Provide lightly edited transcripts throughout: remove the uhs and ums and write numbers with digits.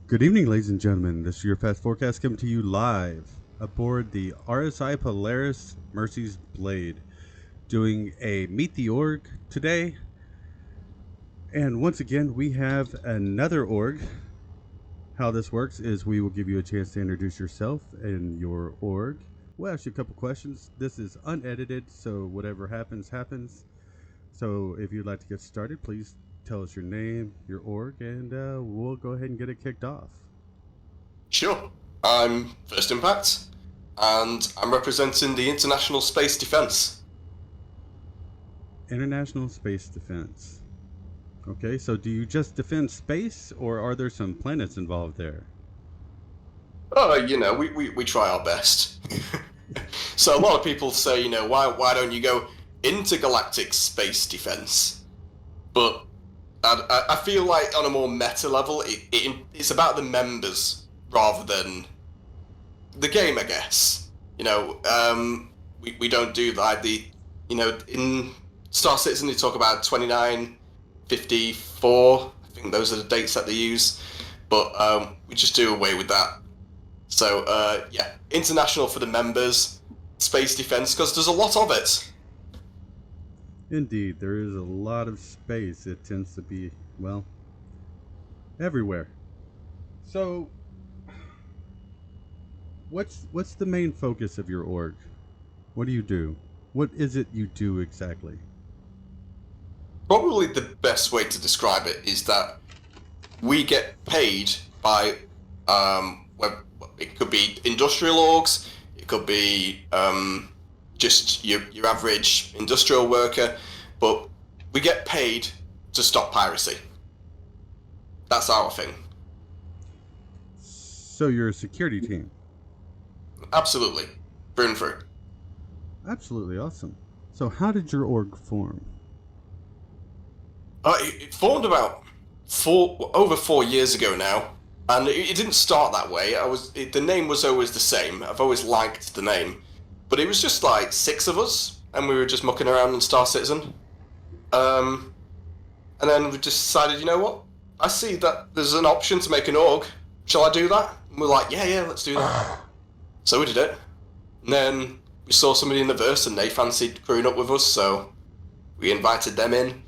Good evening, ladies and gentlemen. This is your Fast Forecast coming to you live aboard the RSI Polaris Mercy's Blade, doing a Meet the Org today. And once again, we have another org. How this works is we will give you a chance to introduce yourself and your org. We'll ask you a couple questions. This is unedited, so whatever happens, happens. So if you'd like to get started, please tell us your name, your org, and we'll go ahead and get it kicked off. Sure. I'm First Impact, and I'm representing the International Space Defense. International Space Defense. Okay, so do you just defend space, or are there some planets involved there? Oh, we try our best. So a lot of people say, why don't you go intergalactic space defense? But I feel like on a more meta level, it's about the members rather than the game, I guess. We don't do that. In Star Citizen, they talk about 2954. I think those are the dates that they use. But we just do away with that. So, international for the members, space defense, because there's a lot of it. Indeed, there is a lot of space. It tends to be, well, everywhere. So, what's the main focus of your org? What do you do? What is it you do exactly? Probably the best way to describe it is that we get paid by, it could be industrial orgs, it could be just your average industrial worker, but we get paid to stop piracy. That's our thing. So you're a security team? Absolutely. Through and through. Absolutely awesome. So how did your org form? It formed about over 4 years ago now, and it didn't start that way. The name was always the same. I've always liked the name, but it was just like 6 of us, and we were just mucking around in Star Citizen. And then we just decided, you know what? I see that there's an option to make an org. Shall I do that? And we're like, yeah, let's do that. So we did it. And then we saw somebody in the verse, and they fancied crewing up with us, so we invited them in.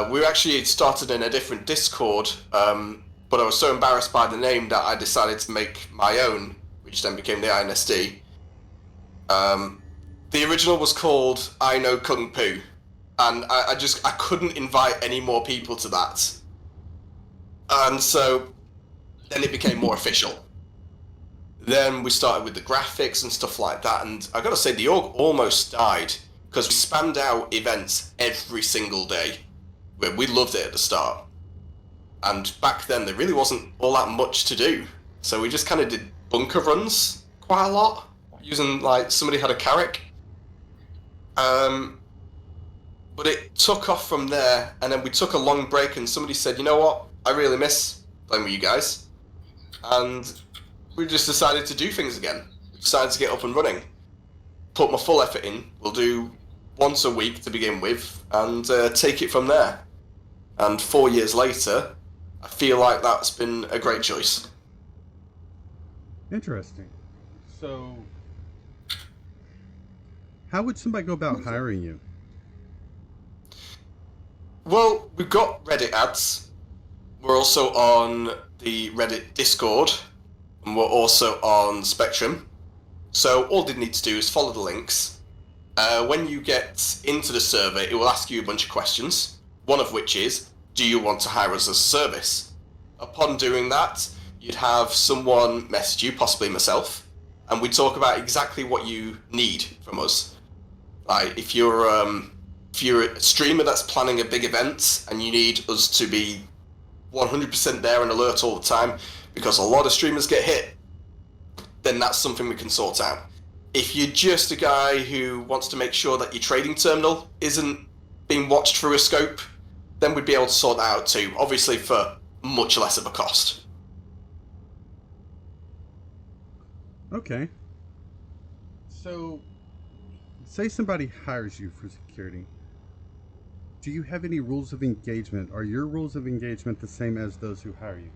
We actually started in a different Discord, but I was so embarrassed by the name that I decided to make my own, which then became the INSD. The original was called I Know Kung Fu, and I couldn't invite any more people to that. And so then it became more official. Then we started with the graphics and stuff like that, and I gotta say the org almost died because we spammed out events every single day. We loved it at the start, and back then there really wasn't all that much to do, so we just kind of did bunker runs quite a lot, using like somebody had a Carrack. But it took off from there, and then we took a long break, and somebody said, you know what, I really miss playing with you guys, and we just decided to do things again. We decided to get up and running, put my full effort in. We'll do once a week to begin with, and take it from there. And 4 years later, I feel like that's been a great choice. Interesting. So, how would somebody go about hiring you? Well, we've got Reddit ads. We're also on the Reddit Discord, and we're also on Spectrum. So all they need to do is follow the links. When you get into the server, it will ask you a bunch of questions, one of which is, do you want to hire us as a service? Upon doing that, you'd have someone message you, possibly myself, and we talk about exactly what you need from us. Like, if you're a streamer that's planning a big event and you need us to be 100% there and alert all the time, because a lot of streamers get hit, then that's something we can sort out. If you're just a guy who wants to make sure that your trading terminal isn't being watched through a scope, then we'd be able to sort that out too, obviously for much less of a cost. Okay. So, say somebody hires you for security. Do you have any rules of engagement? Are your rules of engagement the same as those who hire you?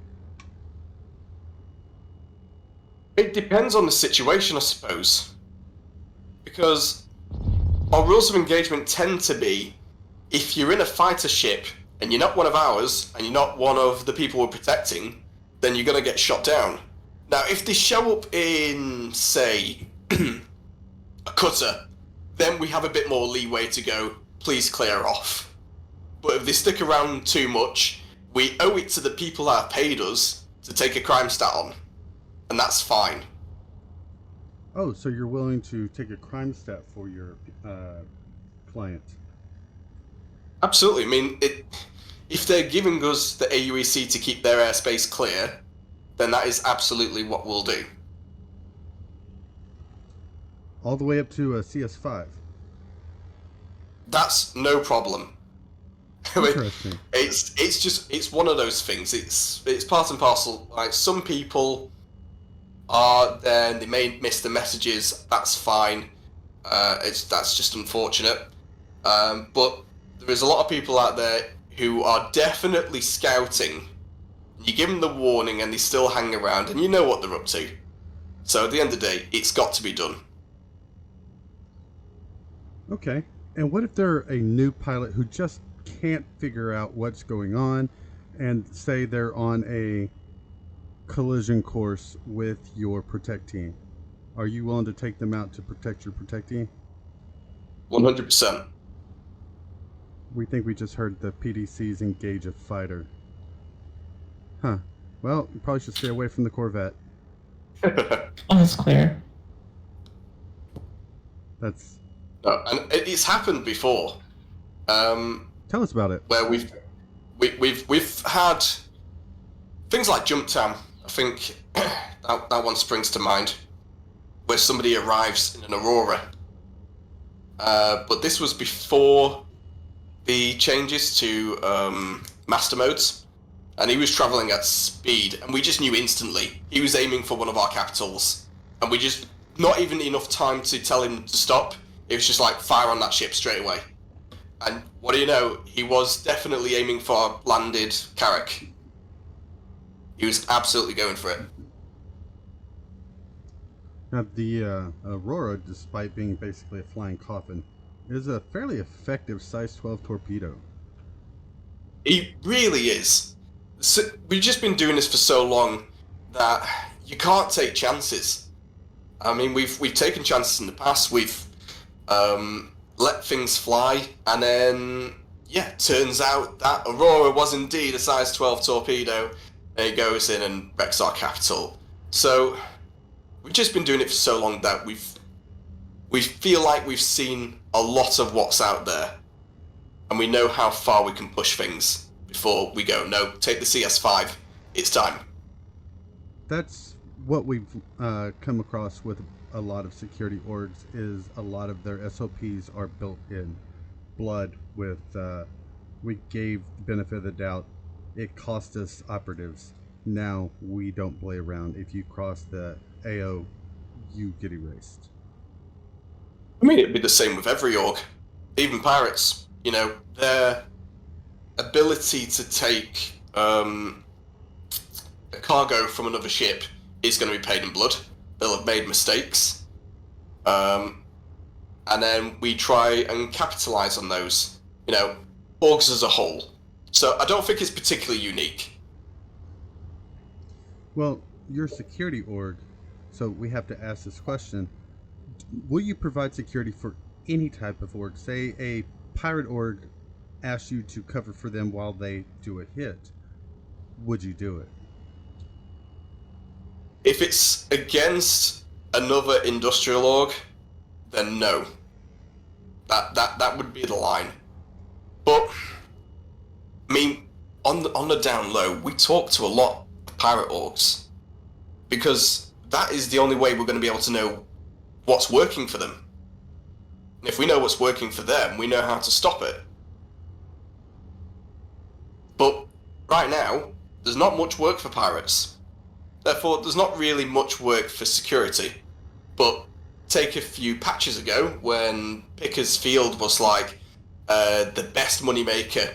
It depends on the situation, I suppose. Because our rules of engagement tend to be, if you're in a fighter ship and you're not one of ours and you're not one of the people we're protecting, then you're going to get shot down. Now, if they show up in, say, a cutter, then we have a bit more leeway to go, please clear off. But if they stick around too much, we owe it to the people that have paid us to take a crime stat on. And that's fine. Oh, so you're willing to take a crime stat for your client? Absolutely. I mean, if they're giving us the AUEC to keep their airspace clear, then that is absolutely what we'll do. All the way up to a CS5? That's no problem. Interesting. It's one of those things. It's part and parcel. Like, some people are there and they may miss the messages. That's fine. That's just unfortunate. But there is a lot of people out there who are definitely scouting. You give them the warning and they still hang around, and you know what they're up to. So at the end of the day, it's got to be done. Okay. And what if they're a new pilot who just can't figure out what's going on, and say they're on a collision course with your protect team? Are you willing to take them out to protect your protect team? 100%. We think we just heard the PDCs engage a fighter. Huh. Well, you probably should stay away from the Corvette. Oh, that's clear. That's... No, and it's happened before. Tell us about it. Where we've had things like jump time. I think that one springs to mind, where somebody arrives in an Aurora. But this was before the changes to master modes, and he was traveling at speed, and we just knew instantly he was aiming for one of our capitals, and we just, not even enough time to tell him to stop. It was just like, fire on that ship straight away. And what do you know? He was definitely aiming for our landed Carrack. He was absolutely going for it. Now, the Aurora, despite being basically a flying coffin, is a fairly effective size 12 torpedo. He really is. So, we've just been doing this for so long that you can't take chances. I mean, we've taken chances in the past. We've let things fly, and then, yeah, turns out that Aurora was indeed a size 12 torpedo, and it goes in and wrecks our capital. So we've just been doing it for so long that we feel like we've seen a lot of what's out there, and we know how far we can push things before we go, no, take the CS5, it's time. That's what we've come across with a lot of security orgs, is a lot of their SOPs are built in blood with, we gave the benefit of the doubt, it cost us operatives. Now we don't play around. If you cross the AO, you get erased. I mean, it'd be the same with every org. Even pirates, you know, their ability to take a cargo from another ship is going to be paid in blood. They'll have made mistakes. And then we try and capitalize on those, you know, orgs as a whole. So I don't think it's particularly unique. Well, you're a security org, so we have to ask this question. Will you provide security for any type of org? Say a pirate org asks you to cover for them while they do a hit. Would you do it? If it's against another industrial org, then no. That would be the line. But I mean, on the down low, we talk to a lot of pirate orgs, because that is the only way we're going to be able to know what's working for them. And if we know what's working for them, we know how to stop it. But right now, there's not much work for pirates. Therefore, there's not really much work for security. But take a few patches ago, when Picker's Field was like the best moneymaker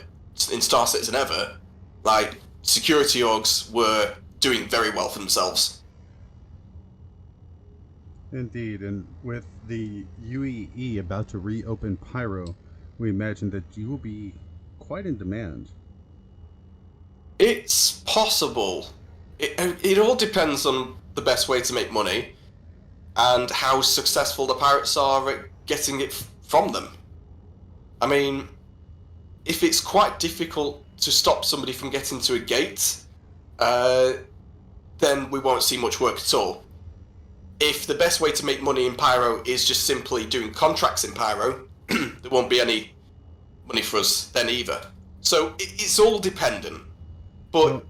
in Star Citizen ever, like, security orgs were doing very well for themselves. Indeed, and with the UEE about to reopen Pyro, we imagine that you will be quite in demand. It's possible. It all depends on the best way to make money and how successful the pirates are at getting it from them. I mean, if it's quite difficult to stop somebody from getting to a gate, uh, then we won't see much work at all. If the best way to make money in Pyro is just simply doing contracts in Pyro, there won't be any money for us then either. So it's all dependent. But Well,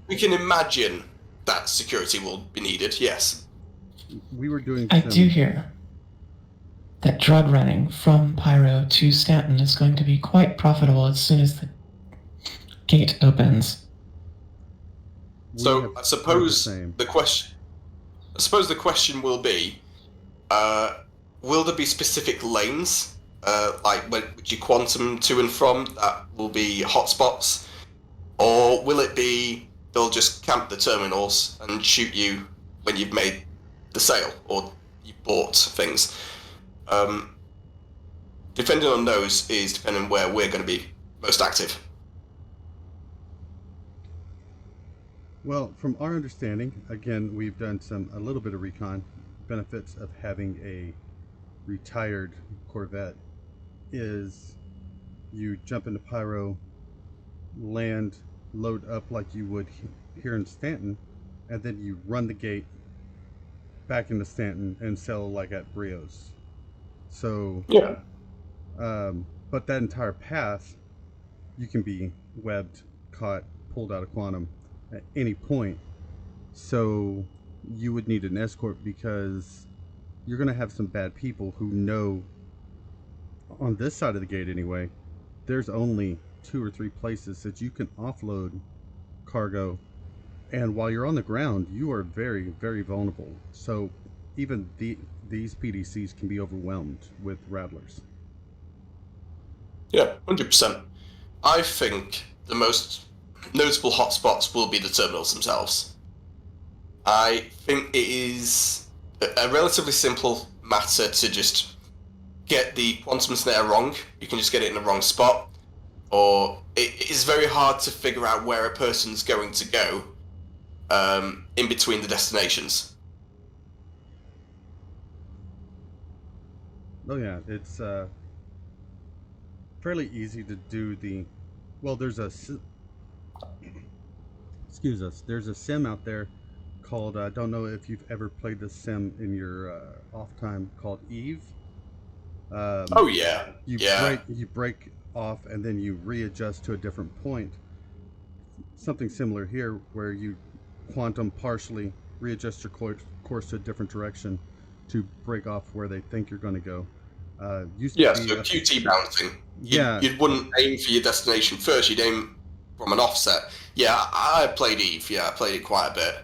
we can imagine that security will be needed, yes. we were doing I some. do hear that drug running from Pyro to Stanton is going to be quite profitable as soon as the gate opens. We So have I heard suppose same. the question will be, will there be specific lanes, like which you quantum to and from, that will be hotspots, or will it be they'll just camp the terminals and shoot you when you've made the sale or you bought things? Depending on those is depending where we're going to be most active. Well, from our understanding, again, we've done a little bit of recon. Benefits of having a retired Corvette is you jump into Pyro, land, load up like you would here in Stanton, and then you run the gate back into Stanton and sell like at Brios. So, Yeah. but that entire path, you can be webbed, caught, pulled out of quantum at any point. So you would need an escort because you're going to have some bad people who know on this side of the gate anyway, there's only 2 or 3 places that you can offload cargo. And while you're on the ground, you are very, very vulnerable. So even these PDCs can be overwhelmed with rattlers. Yeah, 100%. I think the most notable hotspots will be the terminals themselves. I think it is a relatively simple matter to just get the quantum snare wrong. You can just get it in the wrong spot, or it is very hard to figure out where a person's going to go in between the destinations. Oh yeah, it's fairly easy to do the. Well, excuse us. There's a sim out there called. I don't know if you've ever played this sim in your off time called Eve. Oh yeah, You yeah, break off and then you readjust to a different point. Something similar here, where you quantum partially readjust your course to a different direction to break off where they think you're going to go. Used to yeah. be So QT bouncing. yeah, You wouldn't aim for your destination first. You'd aim from an offset. Yeah, I played Eve. Yeah, I played it quite a bit.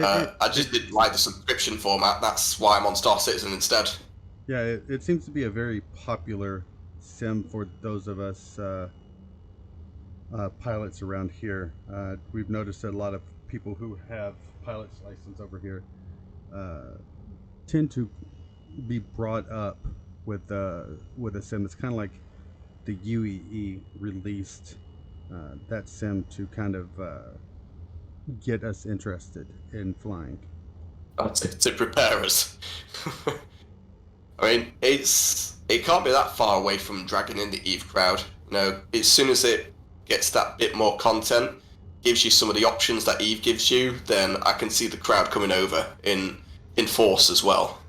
I it just didn't like the subscription format. That's why I'm on Star Citizen instead. yeah, it seems to be a very popular sim for those of us pilots around here. We've noticed that a lot of people who have pilot's license over here uh, tend to be brought up with a sim. It's kind of like the UEE released that sim to kind of get us interested in flying. To prepare us. I mean, it can't be that far away from dragging in the Eve crowd. You know, as soon as it gets that bit more content, gives you some of the options that Eve gives you, then I can see the crowd coming over in force as well.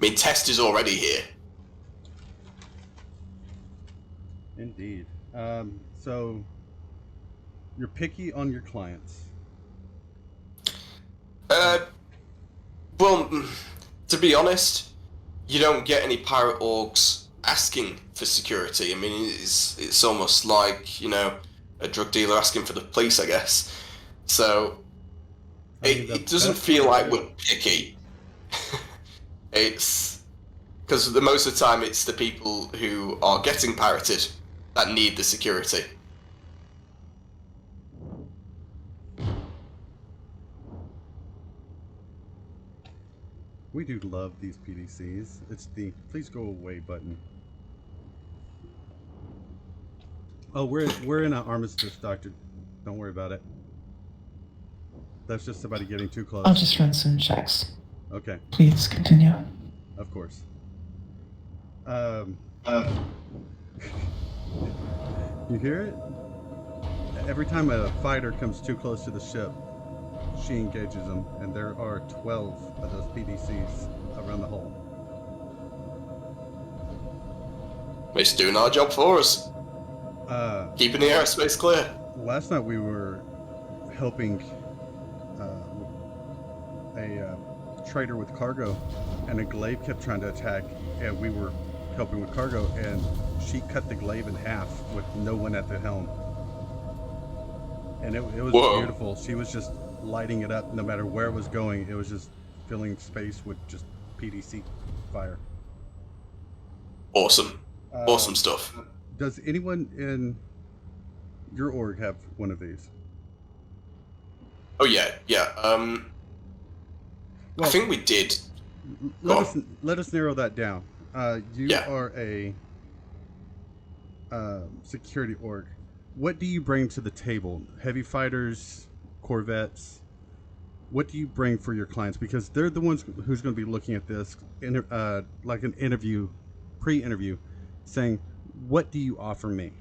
I mean, Test is already here. Indeed. So you're picky on your clients. Uh, well, to be honest, you don't get any pirate orgs asking for security. I mean, it's almost like, you know, a drug dealer asking for the police, I guess. So I mean, it doesn't best feel way to like do we're it. picky. It's because the most of the time it's the people who are getting pirated that need the security. We do love these PDCs. It's the please go away button. Oh, we're in an armistice, Doctor. Don't worry about it. That's just somebody getting too close. I'll just run some checks. Okay, Please continue. of course. You hear it? Every time a fighter comes too close to the ship, she engages them, and there are 12 of those PDCs around the hull. It's doing our job for us. Keeping the airspace clear. Last night we were helping a trader with cargo, and a glaive kept trying to attack, and we were helping with cargo, and she cut the glaive in half with no one at the helm. And it was Whoa. beautiful. She was just lighting it up no matter where it was going. It was just filling space with just PDC fire. Awesome. Awesome stuff. Does anyone in your org have one of these? Oh yeah. I Well, think we did. let us narrow that down. You Yeah. are a security org. What do you bring to the table? Heavy fighters, corvettes. What do you bring for your clients? Because they're the ones who's going to be looking at this, like an interview, pre-interview, saying, "What do you offer me?"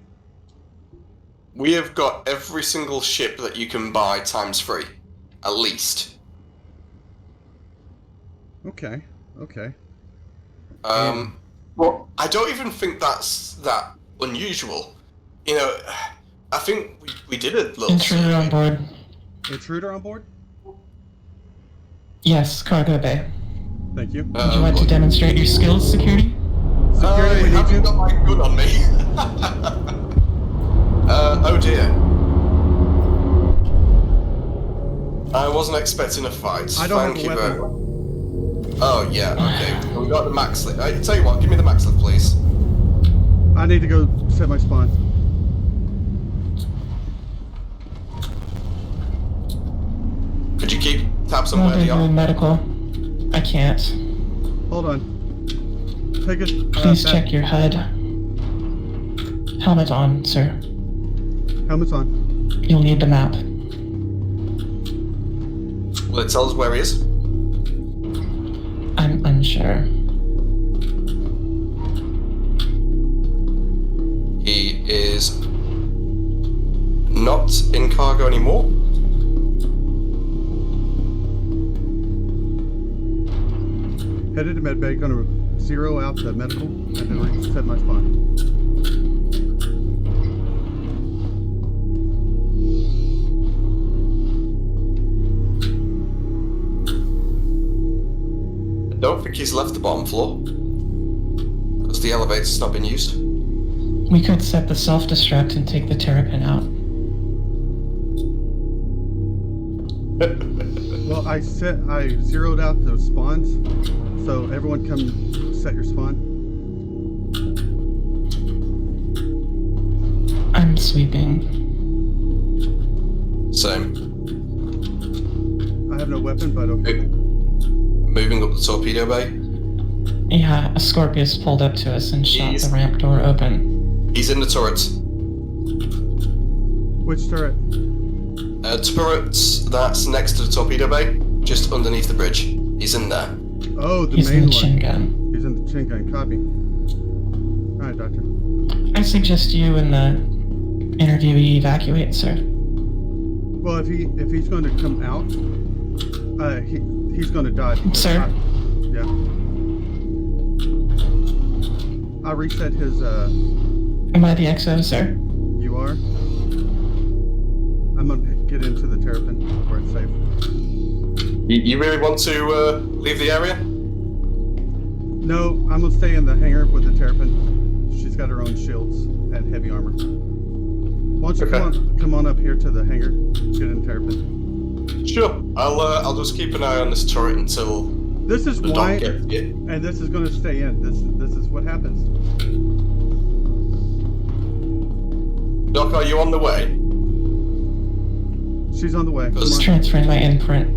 We have got every single ship that you can buy times 3, at least. Okay. Well, I don't even think that's that unusual. You know, I think we did a little. Intruder on board. Intruder on board? Yes, cargo bay. Thank you. Would you like to demonstrate your skills, security? Security, we need haven't you. got my gun on me. Oh dear. I wasn't expecting a fight. I don't have a Thank you weapon. very much. Oh yeah, okay. We got the max lift. Tell you what, give me the max lift, please. I need to go set my spawn. Could you keep tabs on Well, where they're they are? doing medical. I can't. Hold on. Take it. Please check your HUD. Helmet on, sir. Helmet's on. You'll need the map. Will it tell us where he is? I'm unsure. He is not in cargo anymore. Headed to medbay. Gonna zero out the medical and then reset my spawn. I don't think he's left the bottom floor. Because the elevator's not been used. We could set the self-destruct and take the terrapin out. Well, I zeroed out those spawns, so everyone come set your spawn. I'm sweeping. Same. I have no weapon, but okay. Moving up the torpedo bay. Yeah, a Scorpius pulled up to us and shot He's- the ramp door open. He's in the turret. Which turret? Turret that's next to the torpedo bay, just underneath the bridge. He's in there. Oh, the He's in main the chin one. gun. He's in the chin gun. Copy. All right, Doctor. I suggest you and the interviewee evacuate, sir. Well, if he's going to come out, he's going to die. because Sir? yeah. I reset his. Am I the XO, sir? You are. I'm gonna get into the terrapin where it's safe. You really want to leave the area? No, I'm gonna stay in the hangar with the terrapin. She's got her own shields and heavy armor. Why don't you Okay. come on up here to the hangar? Get in the terrapin. Sure. I'll just keep an eye on this turret until This is the why, dock gets it. and this is gonna stay in. This is what happens. Doc, are you on the way? She's on the way. Come Just on. transferring my imprint.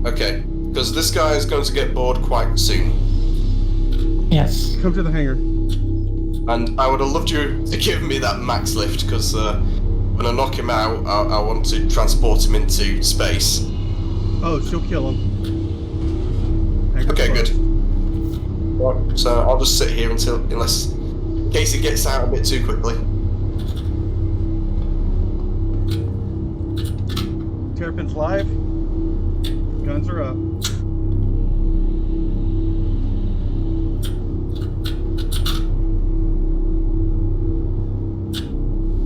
Okay. Because this guy is going to get bored quite soon. Yes. Come to the hangar. And I would have loved you to give me that max lift, because when I knock him out, I want to transport him into space. Oh, she'll kill him. Hangar Okay, closed. good. Right, so I'll just sit here unless Casey gets out a bit too quickly. Terrapin's live. Guns are up.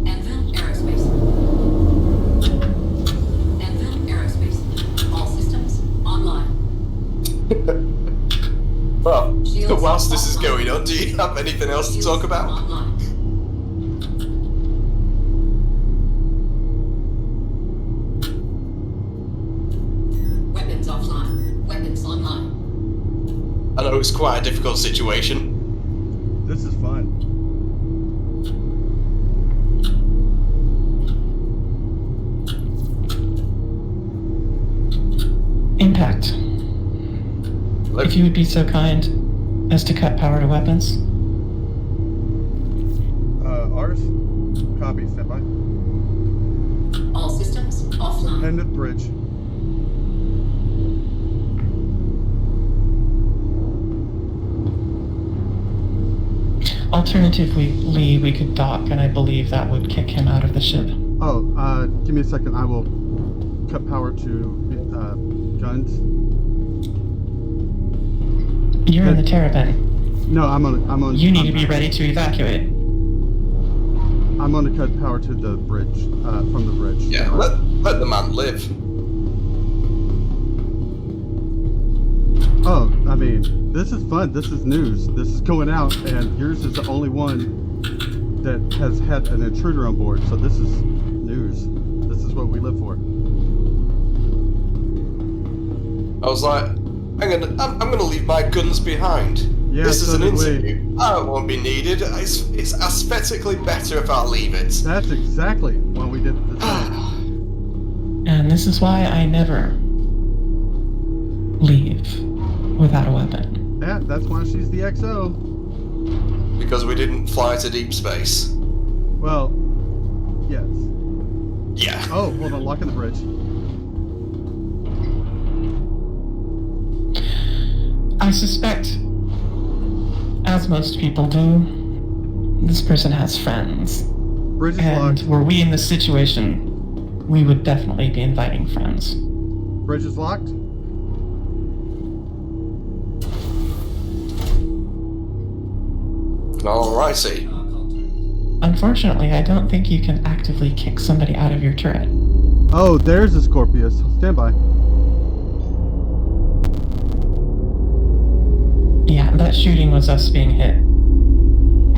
Anvil Aerospace. Anvil Aerospace. All systems online. Well, Shields whilst this is online. going on, do you have anything else to Shields talk about? Online. Weapons offline. Weapons online. I know it's quite a difficult situation. This is fun. Impact. Hello? If you would be so kind as to cut power to weapons. Ours? Copy, stand by. All systems offline. Head to the bridge. Alternatively, we could dock, and I believe that would kick him out of the ship. Oh, give me a second. I will cut power to guns. You're in the Terrapin. No, I'm on. You need to be ready to evacuate. I'm going to cut power to the bridge, from the bridge. Yeah, let the man live. Oh, I mean, this is fun. This is news. This is going out, and yours is the only one that has had an intruder on board. So this is news. This is what we live for. I was like, I'm gonna leave my guns behind. Yeah, this is so an did we. interview. I won't be needed. It's aesthetically better if I leave it. That's exactly why we did the thing. And this is why I never leave without a weapon. Yeah, that's why she's the XO. Because we didn't fly to deep space. Well, yes. Yeah. Oh, hold on, locking the bridge. I suspect, as most people do, this person has friends. Bridge is And locked. were we in this situation, we would definitely be inviting friends. Bridge is locked. Alrighty. Unfortunately, I don't think you can actively kick somebody out of your turret. Oh, there's a Scorpius. Stand by. Yeah, that shooting was us being hit.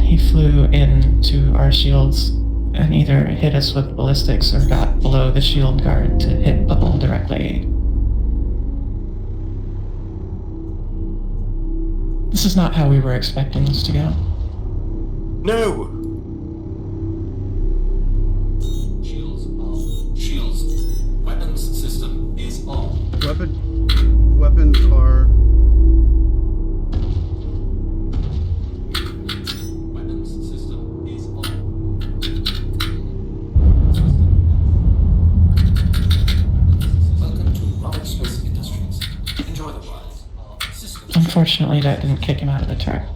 He flew into our shields and either hit us with ballistics or got below the shield guard to hit the hull directly. This is not how we were expecting this to go. No. Shields off. Shields. Weapons system is off. Weapons are. Weapons system is off. Welcome to Robert Space Industries. Enjoy the ride. Systems. Unfortunately, that didn't kick him out of the turret.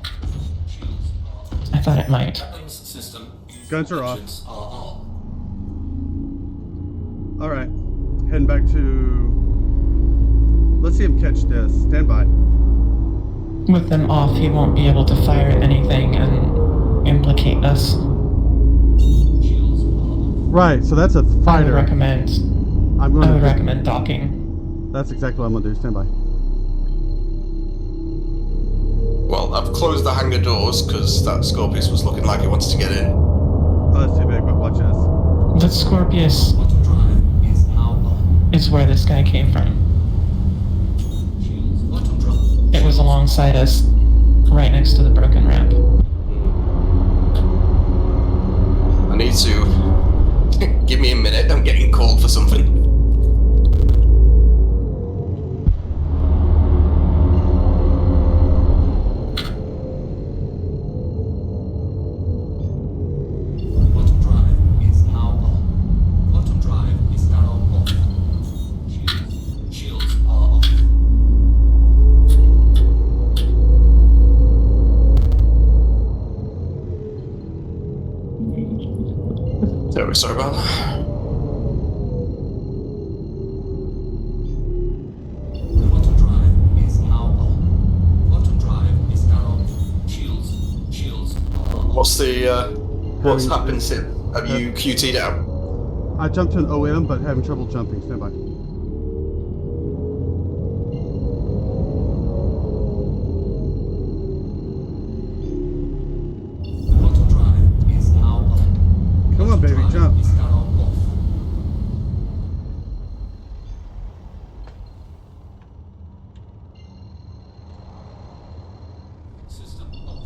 I thought it might. Weapons system. Guns are off. Functions are on. All right, heading back to. Let's see him catch this. Stand by. With them off, he won't be able to fire anything and implicate us. Shields off. Right, so that's a I would fighter. recommend. I'm I going would to. recommend docking. That's exactly what I'm going to do. Stand by. Well, I've closed the hangar doors because that Scorpius was looking like he wanted to get in. Oh, that's too big, but watch this. The Scorpius Auto drive is now on. is where this guy came from. Shields auto drive. It was alongside us, right next to the broken ramp. I need to... Give me a minute, I'm getting called for something. sorry about that. Quantum drive is now on. Quantum drive is now on. Shields are on. What's happened since? Have you QT'd out? I jumped to an OM, but having trouble jumping. Stand by. Quantum drive is now on. Come on, baby, Drive jump. is now off. System off.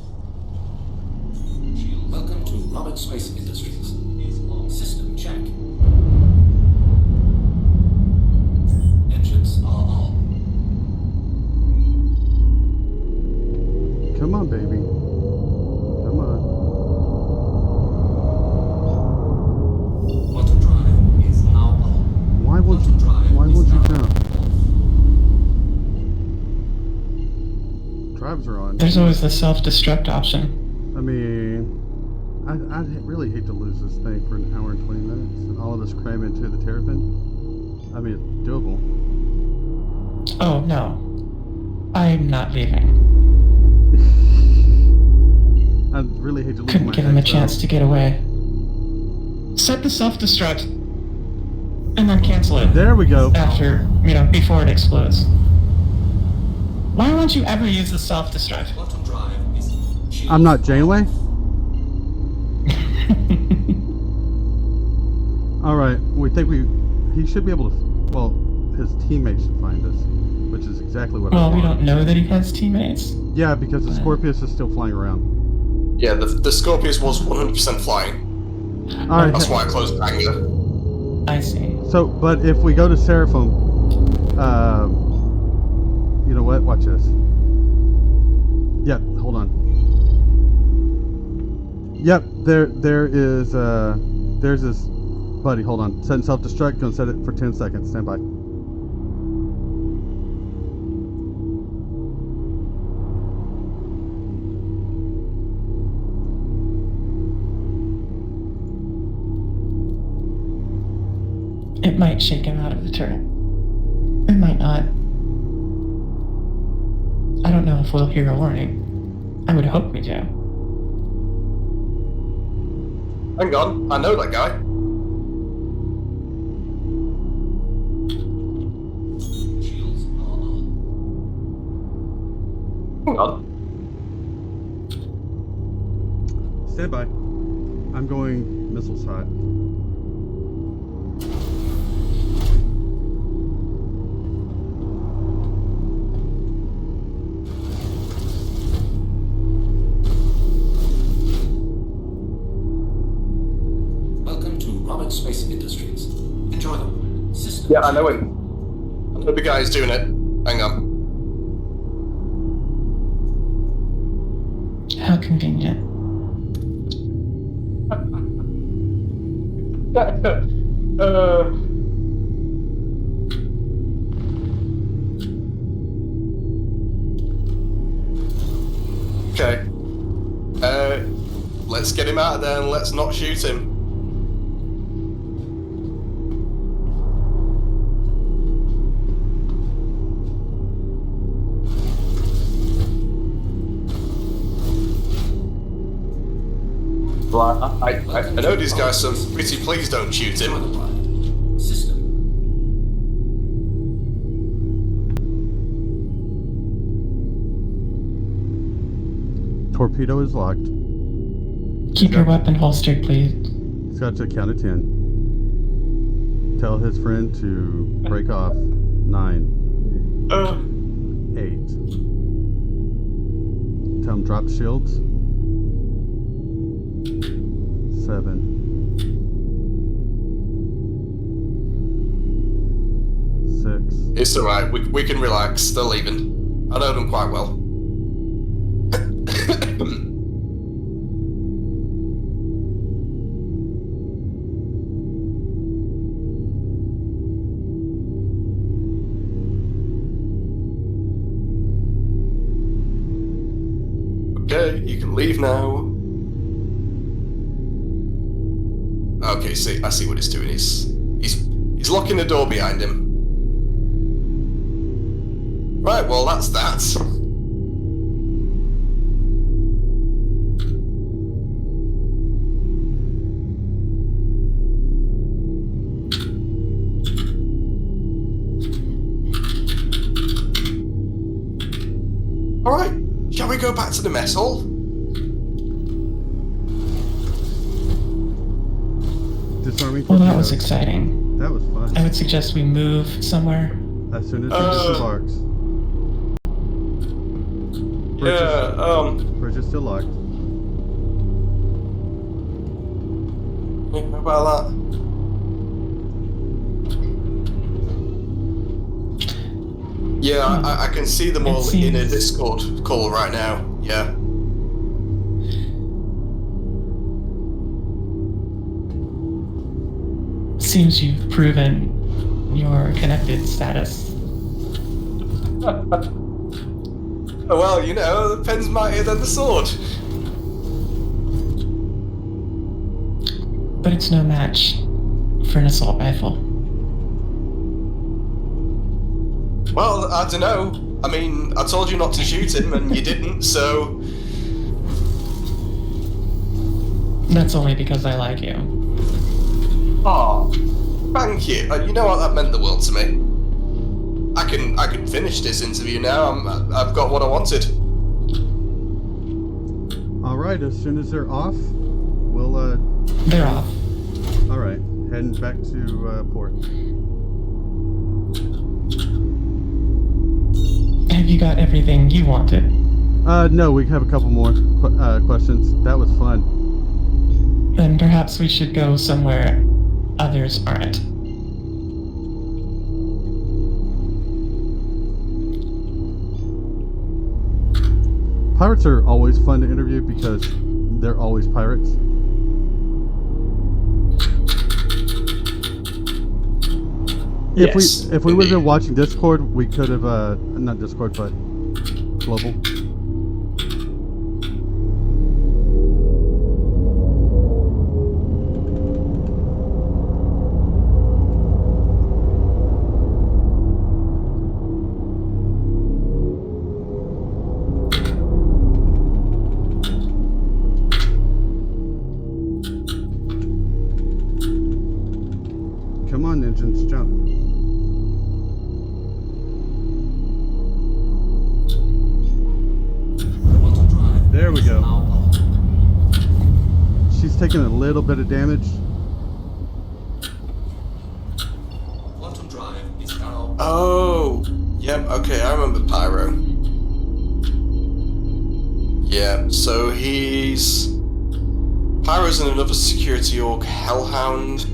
Shields. Welcome to Robert Space Industries. Is on. System check. Engines are on. Come on, baby. Come on. Quantum drive is now on. Why won't you? Quantum drive Why is won't you now jump? off. Drives are on. There's always the self-destruct option. I mean, I'd really hate to lose this thing for an hour and 20 minutes, and all of us cram into the terrapin. I mean, it's doable. Oh, no. I'm not leaving. I'd really hate to lose Couldn't my give him a exo. chance to get away. Set the self-destruct. And then cancel it. There we go. After, before it explodes. Why won't you ever use the self-destruct? Quantum drive is. Shields I'm not Janeway. All right, we think he should be able to. Well, his teammates should find us, which is exactly what I Well, want. we don't know that he has teammates. Yeah, because the Scorpius is still flying around. Yeah, the Scorpius was 100% flying. All right. That's why I closed the hangar. I see. So, but if we go to Seraphim, you know what? Watch this. Yep, hold on. Yep, there is, there's this, buddy, hold on. Set and self-destruct, gonna set it for 10 seconds, stand by. It might shake him out of the turret. It might not. I don't know if we'll hear a warning. I would hope we do. Hang on, I know that guy. Shields are on. Hang on. Stand by. I'm going missiles hot. Welcome to Robert Space Industries. Enjoy them. System. Yeah, I know him. I know the guy's doing it. Hang on. How convenient. Okay. Let's get him out of there and let's not shoot him. Well, I know these guys, so pretty please don't shoot Enjoy him. the ride. System. Torpedo is locked. Keep your weapon holstered, please. He's got to count to 10. Tell his friend to break off. 9, 8. Tell him drop shields. 7. 6. It's alright, we can relax, they're leaving. I know them quite well. Okay, you can leave now. okay, see, I see what he's doing. He's locking the door behind him. Right, well, that's that. Alright, shall we go back to the mess hall? Disarming Well, that was torpedoes. exciting. That was fun. I would suggest we move somewhere. As soon as he disembarks. Bridge is still locked. How about that? Yeah, I can see them all in a Discord call right now. Yeah. Seems you've proven your connected status. Well, you know, the pen's mightier than the sword. But it's no match for an assault rifle. Well, I don't know. I mean, I told you not to shoot him, and you didn't, so... That's only because I like you. Aw, thank you. You know what, that meant the world to me. I can finish this interview now. I've got what I wanted. Alright, as soon as they're off, we'll, They're off. Alright, heading back to, port. Have you got everything you wanted? No, we have a couple more questions. That was fun. Then perhaps we should go somewhere others aren't. Pirates are always fun to interview because they're always pirates. Yes, If we would have indeed. been watching Discord, we could have not Discord, but Global. Come on, engines, jump. Quantum drive There we is go. now on. She's taking a little bit of damage. Quantum drive is now. Oh, yep, okay, I remember Pyro. Yeah, so he's... Pyro's in another security org, Hellhound.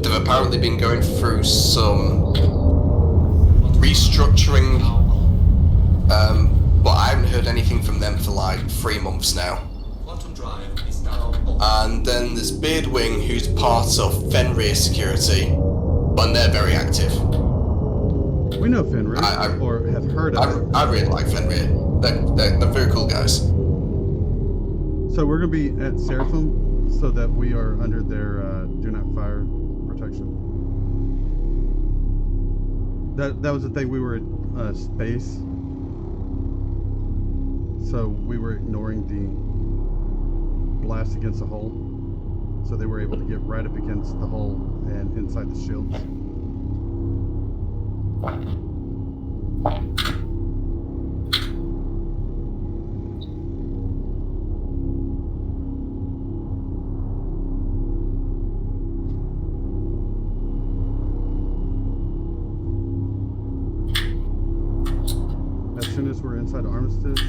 They've apparently been going through some restructuring, but I haven't heard anything from them for like 3 months now. Quantum drive is now on. And then there's Beardwing, who's part of Fenrir Security, but they're very active. We know Fenrir, I- or have heard of it. I really like Fenrir. They're very cool guys. So we're going to be at Seraphim so that we are under their do not fire protection. That was the thing. We were at space, so we were ignoring the blast against the hull, so they were able to get right up against the hull and inside the shields. As soon as we're inside Armistice,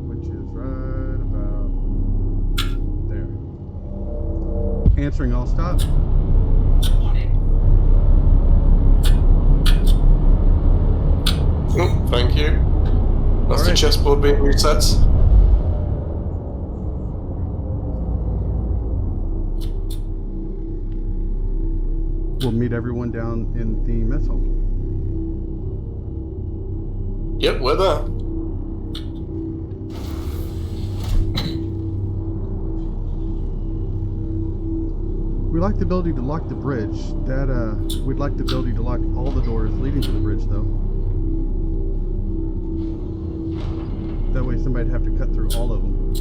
which is right about there. Answering all stop. Thank you. That's the Alright. chessboard being reset. We'll meet everyone down in the mess hall. Yep, we're there. We like the ability to lock the bridge. We'd like the ability to lock all the doors leading to the bridge, though. That way somebody'd have to cut through all of them.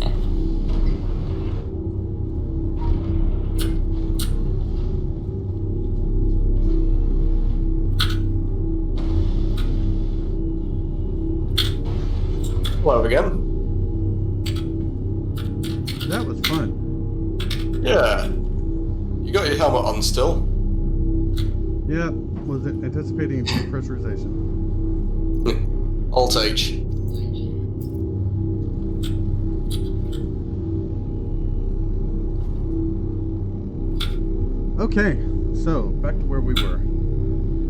Hello again. That was fun. Yeah. You got your helmet on still? Yeah, was it anticipating depressurization? Alt H. Okay, so back to where we were.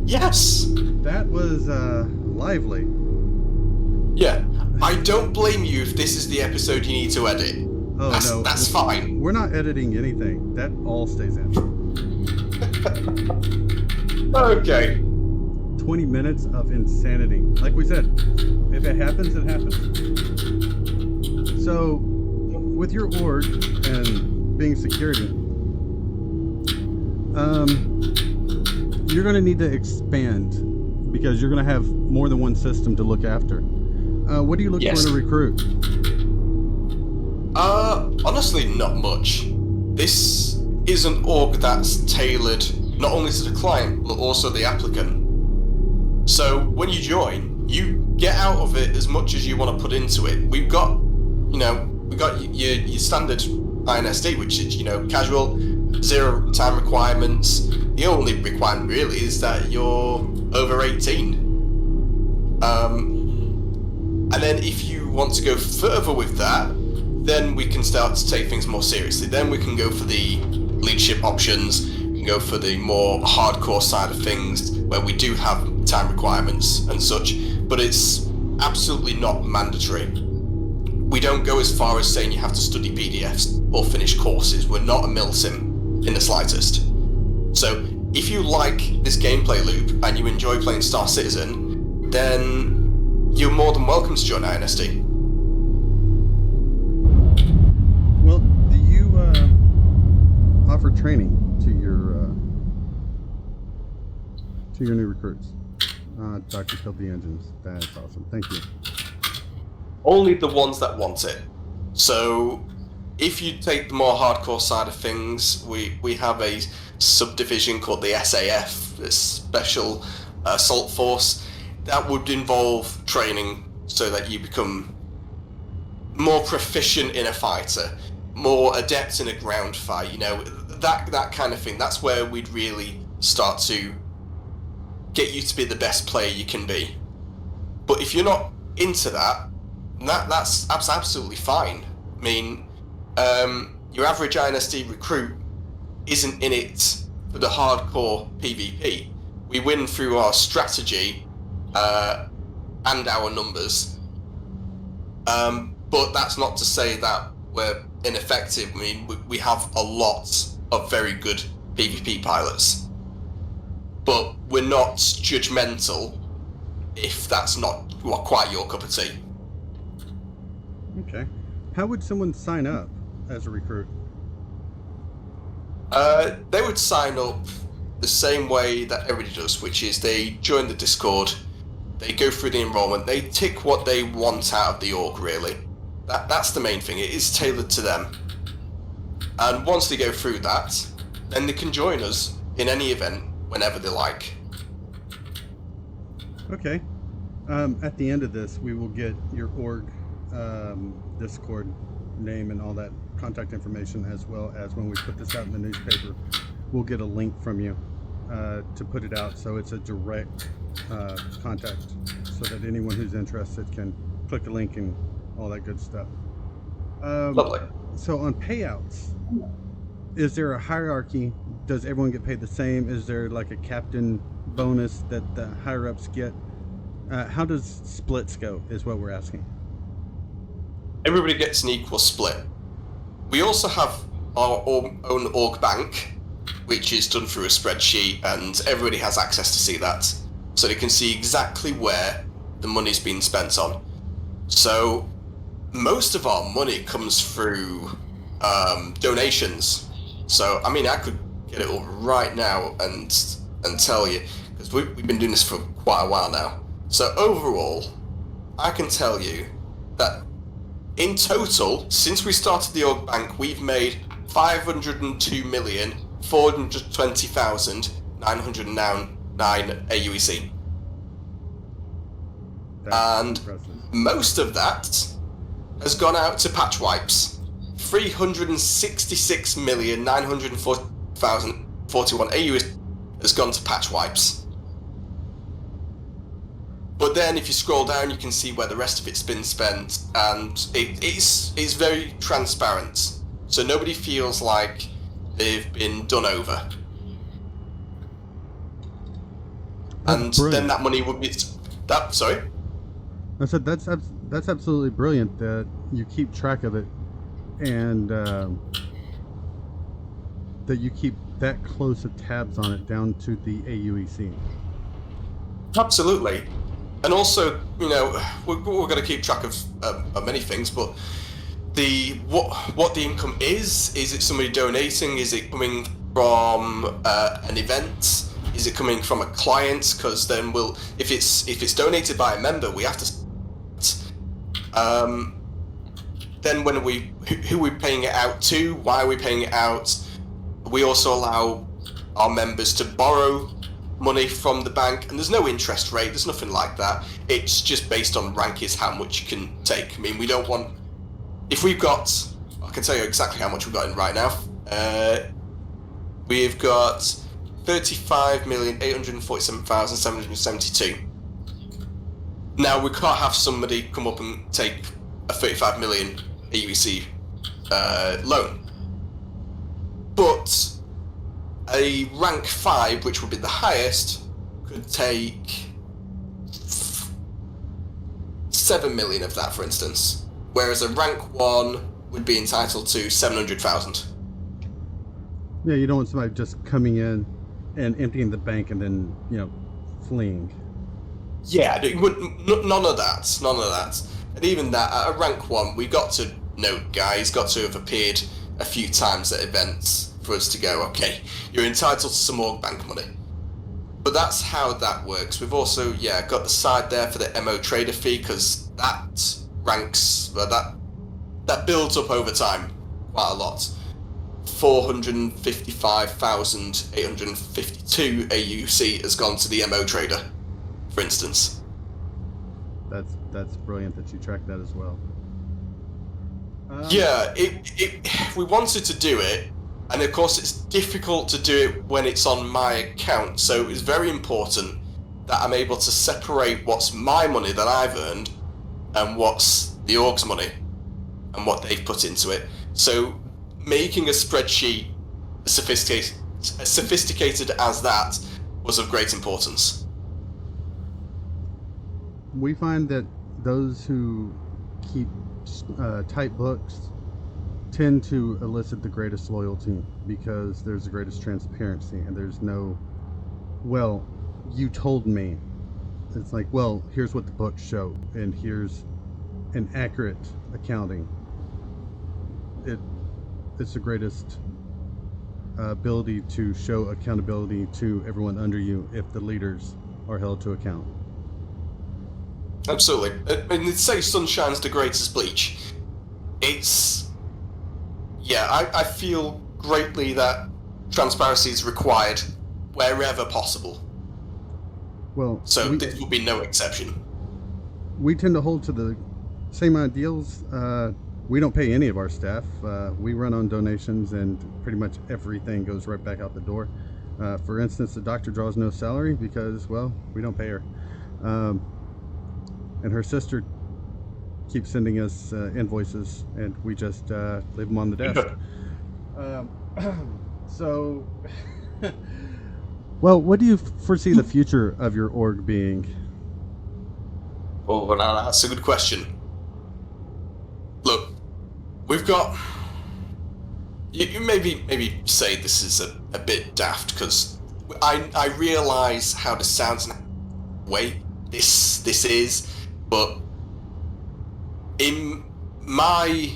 Yes! That was lively. Yeah. I don't blame you if this is the episode you need to edit. Oh no, That's fine. We're not editing anything. That all stays in. Okay. 20 minutes of insanity. Like we said, if it happens, it happens. So, with your org and being security, you're going to need to expand because you're going to have more than one system to look after. What do you look for in a recruit? Honestly, not much. This is an org that's tailored not only to the client, but also the applicant. So when you join, you get out of it as much as you want to put into it. We've got your standard INSD, which is, casual, 0 time requirements. The only requirement really is that you're over 18. And then if you want to go further with that, then we can start to take things more seriously. Then we can go for the leadership options, we can go for the more hardcore side of things, where we do have time requirements and such, but it's absolutely not mandatory. We don't go as far as saying you have to study PDFs or finish courses. We're not a milsim in the slightest. So if you like this gameplay loop and you enjoy playing Star Citizen, then you're more than welcome to join INSD. Well, do you offer training to your new recruits? Dr. killed the engines. That's awesome. Thank you. Only the ones that want it. So if you take the more hardcore side of things, we have a subdivision called the SAF, the Special Assault Force. That would involve training so that you become more proficient in a fighter, more adept in a ground fight, that kind of thing. That's where we'd really start to get you to be the best player you can be. But if you're not into that's absolutely fine. I mean, your average INSD recruit isn't in it for the hardcore PvP. We win through our strategy and our numbers. But that's not to say that we're ineffective. I mean, we have a lot of very good PvP pilots. But we're not judgmental if that's not quite your cup of tea. Okay. How would someone sign up as a recruit? They would sign up the same way that everybody does, which is they join the Discord, they go through the enrollment, they tick what they want out of the org, really. That's the main thing. It is tailored to them. And once they go through that, then they can join us in any event whenever they like. Okay. At the end of this, we will get your org Discord name and all that contact information, as well as when we put this out in the newspaper, we'll get a link from you to put it out, so it's a direct contact, so that anyone who's interested can click a link and all that good stuff. Lovely. So on payouts, is there a hierarchy? Does everyone get paid the same? Is there like a captain bonus that the higher ups get? How does splits go is what we're asking. Everybody gets an equal split. We also have our own org bank, which is done through a spreadsheet, and everybody has access to see that. So they can see exactly where the money's been spent on. So most of our money comes through donations. So, I mean, I could get it up right now and tell you, because we've been doing this for quite a while now. So overall, I can tell you that in total, since we started the org bank, we've made 502,420,909 AUEC. That's And impressive. most of that has gone out to patch wipes. 366,940,041 AUEC has gone to patch wipes. But then if you scroll down, you can see where the rest of it's been spent, and it's very transparent. So nobody feels like they've been done over. That's And brilliant. then that money would be... Sorry? I said that's absolutely brilliant that you keep track of it, and that you keep that close of tabs on it down to the AUEC. Absolutely. And also, you know, we're going to keep track of many things, but what the income is it somebody donating? Is it coming from an event? Is it coming from a client? Because then if it's donated by a member, we have to. Then who are we paying it out to? Why are we paying it out? We also allow our members to borrow money from the bank, and there's no interest rate, there's nothing like that. It's just based on rank is how much you can take. I mean, we don't want... If we've got... I can tell you exactly how much we've got in right now. We've got 35,847,772. Now, we can't have somebody come up and take a 35 million AUEC loan. But a rank 5, which would be the highest, could take 7 million of that, for instance. Whereas a rank 1 would be entitled to 700,000. Yeah, you don't want somebody just coming in and emptying the bank and then, fleeing. Yeah, none of that. None of that. And even that, at a rank 1, we got to know guys, got to have appeared a few times at events for us to go, okay, you're entitled to some org bank money. But that's how that works. We've also, got the side there for the MO trader fee, because that ranks, that builds up over time quite a lot. 455,852 AUC has gone to the MO trader, for instance. That's brilliant that you track that as well. We wanted to do it, and of course it's difficult to do it when it's on my account, so it's very important that I'm able to separate what's my money that I've earned and what's the org's money and what they've put into it. So making a spreadsheet as sophisticated as that was of great importance. We find that those who keep tight books tend to elicit the greatest loyalty, because there's the greatest transparency, and there's no, well, you told me. It's like, well, here's what the books show, and here's an accurate accounting. It's the greatest ability to show accountability to everyone under you if the leaders are held to account. Absolutely. I mean, they say sunshine's the greatest bleach. I feel greatly that transparency is required wherever possible. Well, So this will be no exception. we tend to hold to the same ideals. We don't pay any of our staff. We run on donations, and pretty much everything goes right back out the door. For instance, the doctor draws no salary because, well, we don't pay her. And her sister keeps sending us invoices, and we just leave them on the desk. So, well, what do you foresee the future of your org being? Oh, now that's a good question. Look, we've got... You maybe say this is a bit daft, because I realise how this sounds and the way this is, but in my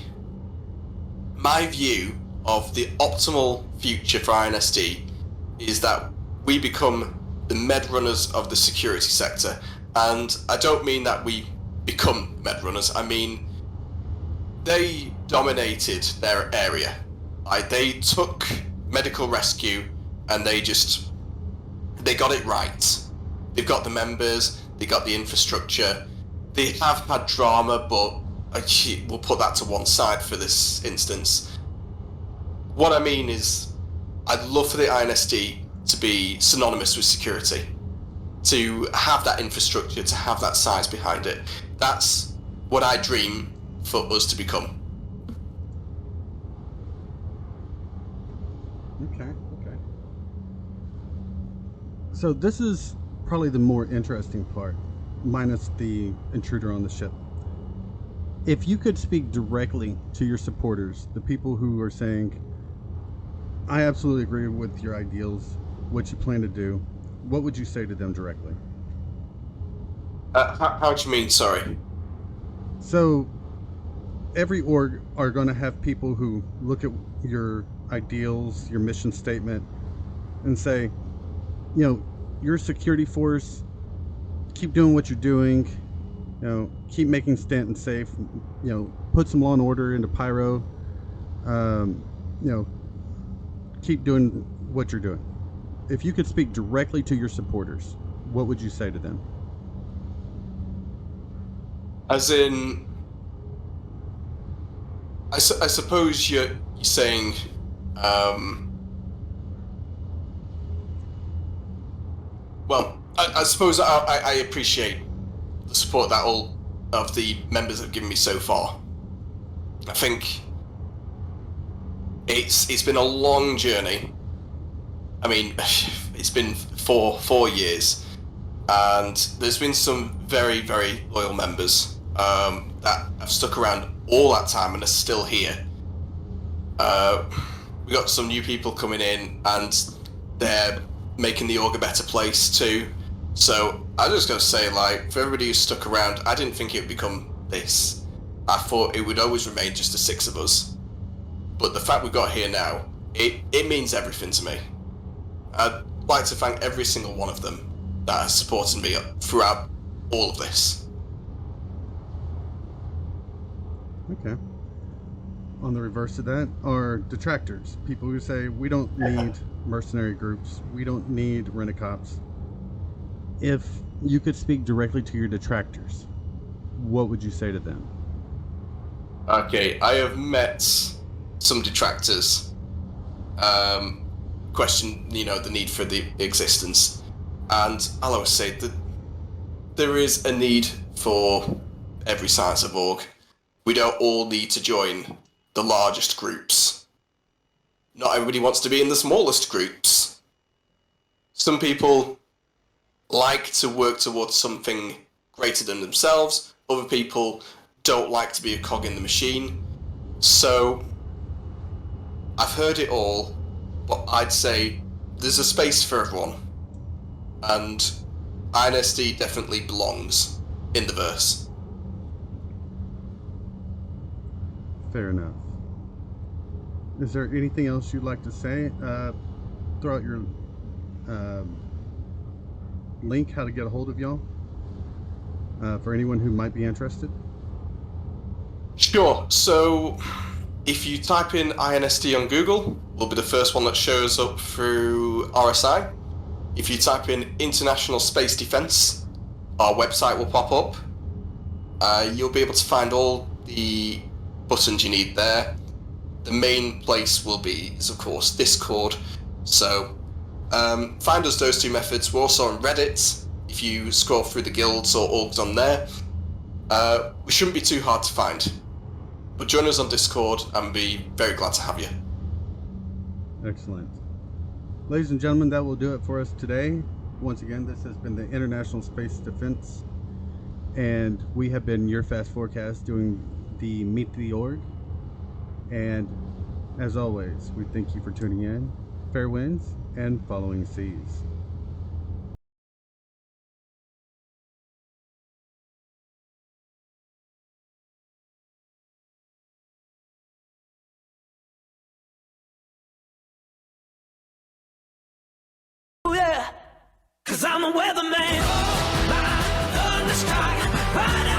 view of the optimal future for INSD is that we become the med runners of the security sector. And I don't mean that we become med runners, I mean they dominated their area. Like, they took medical rescue and they got it right. They've got the members, they got the infrastructure. They have had drama, but we'll put that to one side for this instance. What I mean is, I'd love for the INSD to be synonymous with security, to have that infrastructure, to have that size behind it. That's what I dream for us to become. Okay. So this is probably the more interesting part, minus the intruder on the ship. If you could speak directly to your supporters, the people who are saying, I absolutely agree with your ideals, what you plan to do, what would you say to them directly? How do you mean, sorry? So every org are going to have people who look at your ideals, your mission statement, and say, you're a security force, keep doing what you're doing, keep making Stanton safe, put some law and order into Pyro, keep doing what you're doing. If you could speak directly to your supporters, what would you say to them? As in, I suppose you're saying, well, I suppose I appreciate the support that all of the members have given me so far. I think it's been a long journey. I mean, it's been four years, and there's been some very, very loyal members that have stuck around all that time and are still here. We got some new people coming in, and they're making the org a better place too. So I was just gonna say, like, for everybody who's stuck around, I didn't think it would become this. I thought it would always remain just the six of us. But the fact we got here now, it means everything to me. I'd like to thank every single one of them that has supported me throughout all of this. Okay. On the reverse of that are detractors, people who say we don't need mercenary groups, we don't need rent-a-cops. If you could speak directly to your detractors, what would you say to them? Okay, I have met some detractors. Question, the need for the existence, and I'll always say that there is a need for every size of org. We don't all need to join the largest groups. Not everybody wants to be in the smallest groups. Some people like to work towards something greater than themselves. Other people don't like to be a cog in the machine. So I've heard it all, but I'd say there's a space for everyone. And INSD definitely belongs in the verse. Fair enough. Is there anything else you'd like to say? Throw out your link, how to get a hold of y'all, for anyone who might be interested. Sure, so if you type in INSD on Google, will be the first one that shows up through RSI. If you type in International Space Defense, our website will pop up. You'll be able to find all the buttons you need there. The main place is of course Discord. So find us those two methods. We're also on Reddit. If you scroll through the guilds or orgs on there, we shouldn't be too hard to find. But join us on Discord and be very glad to have you. Excellent. Ladies and gentlemen, that will do it for us today. Once again, this has been the International Space Defense, and we have been your Fast Forecast doing the Meet the Org. And as always, we thank you for tuning in. Fair winds and following seas. 'cause I'm the weatherman. My thunderstrike, riding